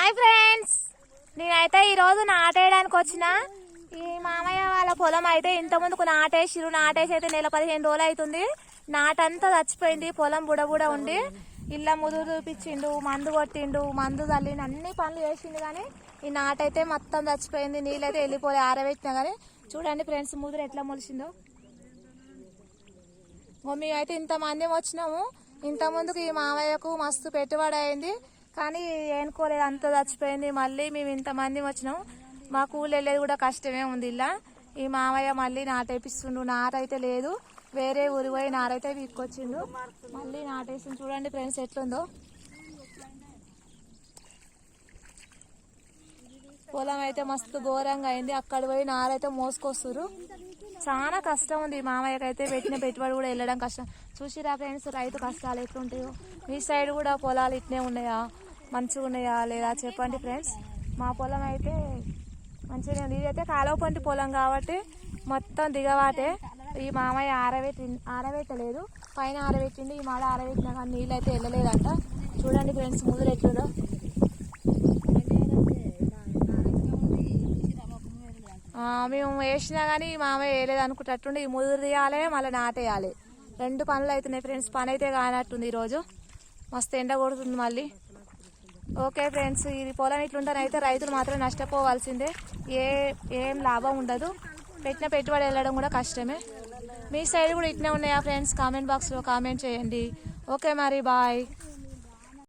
Hi friends, నేనైతే ఈరోజు నాటేయడానికి వచ్చిన. ఈ మామయ్య వాళ్ళ పొలం అయితే ఇంత ముందుకు నాటేసి అయితే నెల 15 రోజులు అవుతుంది. నాటంతా చచ్చిపోయింది, పొలం బుడబుడ ఉండి. ఇళ్ళ ముదురు చూపించిండు, మందు కొట్టిండు, మందు చల్లిండు, అన్ని పనులు చేసిండు. కానీ ఈ నాటైతే మొత్తం చచ్చిపోయింది. నీళ్ళైతే వెళ్ళిపోయి ఆరబెట్టినా. కానీ చూడండి ఫ్రెండ్స్, ముదురు ఎట్లా మొలిసిందో. మేమైతే ఇంతమంది వచ్చినాము. ఇంత ముందుకు ఈ మామయ్యకు మస్తు పెట్టుబడి అయింది, కానీ ఏనుకోలేదు, అంత చచ్చిపోయింది. మళ్ళీ మేము ఇంతమంది వచ్చినాము. మా కూలి వెళ్ళేది కూడా కష్టమే ఉంది. ఇలా ఈ మామయ్య మళ్ళీ నాటేపిస్తుండు. నాటైతే లేదు, వేరే ఊరి పోయి నారైతే వీక్కొచ్చిండు. మళ్ళీ నాటేసిండు. చూడండి ఫ్రెండ్స్ ఎట్లుందో పొలం అయితే మస్తు ఘోరంగా అయింది. అక్కడ పోయి నారైతే మోసుకొస్తురు. చాలా కష్టం ఉంది. మామయ్యకైతే పెట్టిన పెట్టుబడి కూడా వెళ్ళడం కష్టం. చూసిరా ఫ్రెండ్స్, రైతు కష్టాలు ఎట్లుంటాయో. మీ సైడ్ కూడా పొలాలు ఇట్నే ఉన్నాయా, మంచిగా ఉన్నాయా లేదా చెప్పండి ఫ్రెండ్స్. మా పొలం అయితే మంచిగా ఉంది. ఇదైతే కాలువ పంటి పొలం కాబట్టి మొత్తం దిగవాటే. ఈ మామయ్య ఆరబెట్టలేదు, పైన ఆరబెట్టింది. ఈ మాల ఆరబెట్టినా కానీ నీళ్ళు అయితే వెళ్ళలేదంట. చూడండి ఫ్రెండ్స్, ముదురు ఎట్లుందో. మేము వేసినా కానీ మామయ్య వేయలేదు అనుకుంటట్టుండి. ఈ ముదురు తీయాలి, మళ్ళీ నాటేయాలి, 2 పనులు అవుతున్నాయి ఫ్రెండ్స్. పని అయితే కానట్టుంది ఈరోజు. మస్తు ఎండ కొడుతుంది మళ్ళీ. ఓకే ఫ్రెండ్స్, ఇది పొలం ఇట్లుంటానైతే రైతులు మాత్రం నష్టపోవాల్సిందే. ఏం లాభం ఉండదు. పెట్టిన పెట్టుబడి వెళ్ళడం కూడా కష్టమే. మీ సైడ్ కూడా ఇట్నే ఉన్నాయా ఫ్రెండ్స్? కామెంట్ బాక్స్లో కామెంట్ చేయండి. ఓకే మరి, బాయ్.